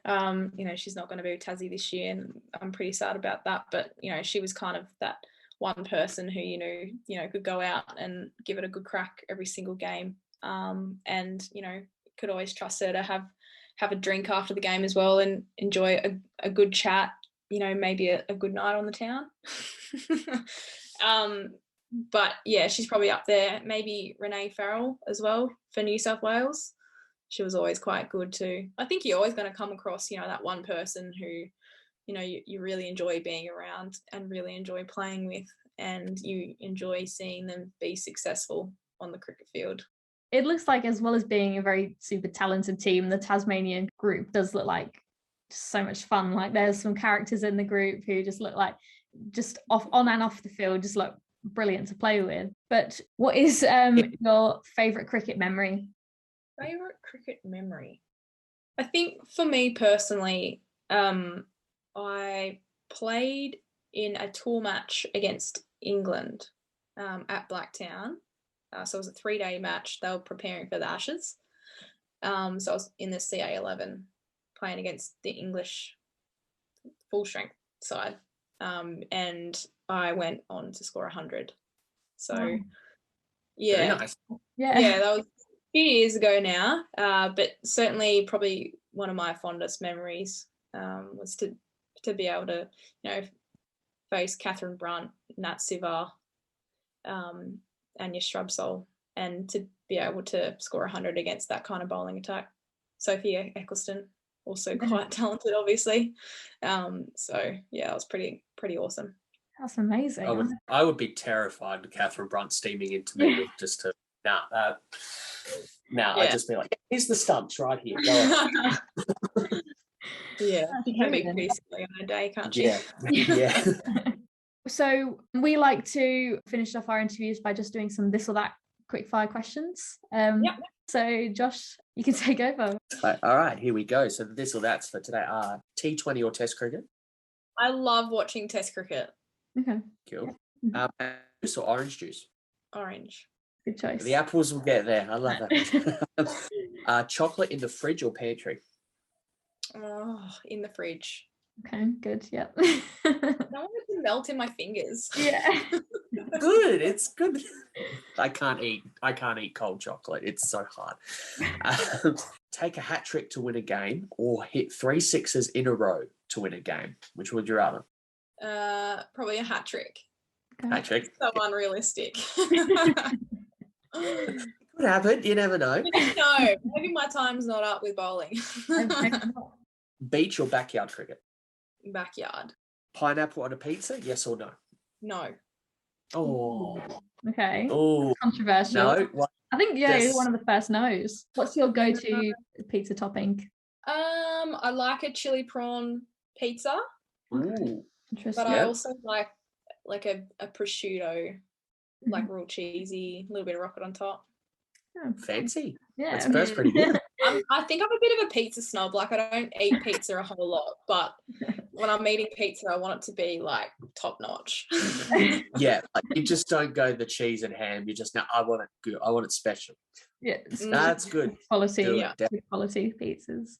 She's not going to be with Tassie this year, and I'm pretty sad about that. But she was kind of that one person who could go out and give it a good crack every single game, and could always trust her to have a drink after the game as well and enjoy a good chat. Maybe a good night on the town. But yeah, she's probably up there. Maybe Renee Farrell as well for New South Wales. She was always quite good too. I think you're always going to come across, that one person who, you really enjoy being around and really enjoy playing with, and you enjoy seeing them be successful on the cricket field. It looks like, as well as being a very super talented team, the Tasmanian group does look like so much fun. Like, there's some characters in the group who just look like, just on and off the field, just look brilliant to play with. But what is your favourite cricket memory? Favourite cricket memory? I think for me personally, I played in a tour match against England at Blacktown. So it was a 3-day match. They were preparing for the Ashes. So I was in the CA11 playing against the English full strength side. And I went on to score 100. So, yeah. Very nice. Yeah, that was a few years ago now. But certainly probably one of my fondest memories was to be able to, face Catherine Brunt, Nat Sivar, and your Shrubsole, and to be able to score 100 against that kind of bowling attack. Sophia Eccleston, also quite talented, obviously. So yeah, it was pretty awesome. That's amazing. I would be terrified with Catherine Brunt steaming into me with just to I'd just be like, here's the stumps right here. Go on. Yeah, you can be pretty silly on a day, can't you? Yeah. So we like to finish off our interviews by just doing some this or that quick fire questions. So Josh, you can take over. All right, here we go. So this or that's for today are T20 or Test cricket? I love watching Test cricket. Okay. Cool. Yeah. Juice or orange juice? Orange. Good choice. The apples will get there. I love that. Chocolate in the fridge or pantry? Oh, in the fridge. Okay, good. Yeah. I don't want it to melt in my fingers. Yeah. Good. It's good. I can't eat cold chocolate. It's so hard. Take a hat trick to win a game or hit 3 sixes in a row to win a game. Which would you rather? Probably a hat trick. Okay. Hat trick. So unrealistic. Could happen. You never know. No, maybe my time's not up with bowling. Beach or backyard cricket? Backyard. Pineapple on a pizza? Yes or no? No. Oh. Okay. Oh. Controversial. No. I think you're one of the first no's. What's your go-to pizza topping? I like a chili prawn pizza. Ooh. Interesting. But I also like a prosciutto, like real cheesy, a little bit of rocket on top. Oh, fancy. Yeah. That's pretty good. I think I'm a bit of a pizza snob. Like, I don't eat pizza a whole lot, but when I'm eating pizza, I want it to be like top notch. Yeah, like, you just don't go the cheese and ham. You just I want it good. I want it special. Yeah, that's good. Quality, good quality pizzas.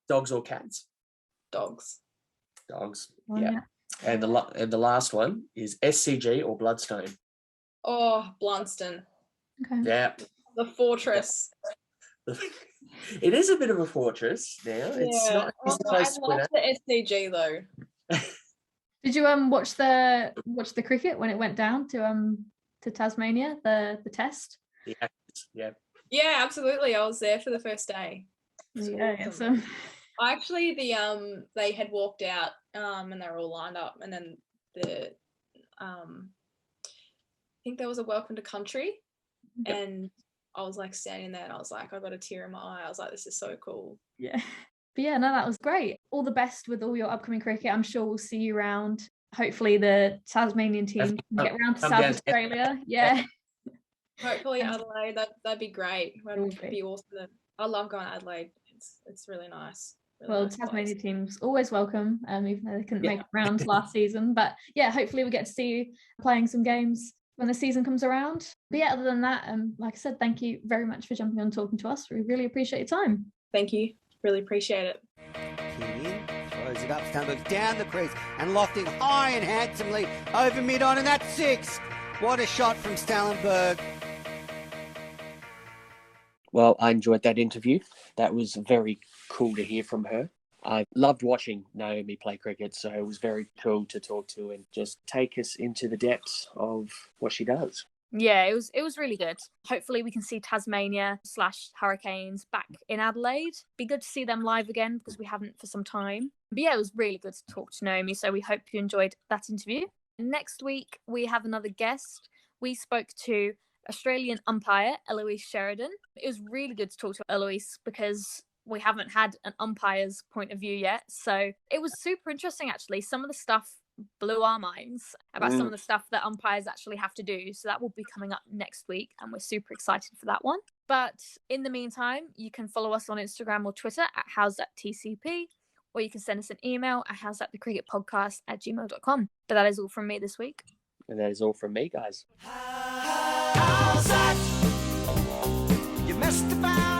Dogs or cats? Dogs. Oh, yeah. And the last one is SCG or Bloodstone? Oh, Blunston. Okay. Yeah. The fortress. It is a bit of a fortress now. It's not I love the SCG though. Did you watch the cricket when it went down to Tasmania, the test? Yeah. Yeah, absolutely. I was there for the first day. Yeah, awesome. Actually, they had walked out and they were all lined up, and then I think there was a welcome to country, and I was like standing there and I was like, I got a tear in my eye. I was like, this is so cool. Yeah. But yeah, no, that was great. All the best with all your upcoming cricket. I'm sure we'll see you around. Hopefully the Tasmanian team can get around to South Australia. Yeah. Hopefully Adelaide. That'd be great. That'd be awesome. I love going to Adelaide. It's really nice. Well, Tasmania team's always welcome, even though they couldn't make it round last season. But yeah, hopefully we get to see you playing some games when the season comes around. But yeah, other than that, like I said, thank you very much for jumping on and talking to us. We really appreciate your time. Thank you. Really appreciate it. King in, throws it up, Stalenberg down the crease and lofting high and handsomely over mid-on, and that's 6. What a shot from Stalenberg. Well, I enjoyed that interview. That was very cool to hear from her. I loved watching Naomi play cricket, so it was very cool to talk to and just take us into the depths of what she does. Yeah, it was really good. Hopefully we can see Tasmania/Hurricanes back in Adelaide. Be good to see them live again because we haven't for some time. But yeah, it was really good to talk to Naomi, so we hope you enjoyed that interview. Next week, we have another guest. We spoke to Australian umpire Eloise Sheridan. It was really good to talk to Eloise because we haven't had an umpire's point of view yet. So it was super interesting, actually. Some of the stuff blew our minds about some of the stuff that umpires actually have to do. So that will be coming up next week, and we're super excited for that one. But in the meantime, you can follow us on Instagram or Twitter at howsthatTCP, or you can send us an email at howsthatthecricketpodcast@gmail.com. But that is all from me this week. And that is all from me, guys. How's that? You messed about.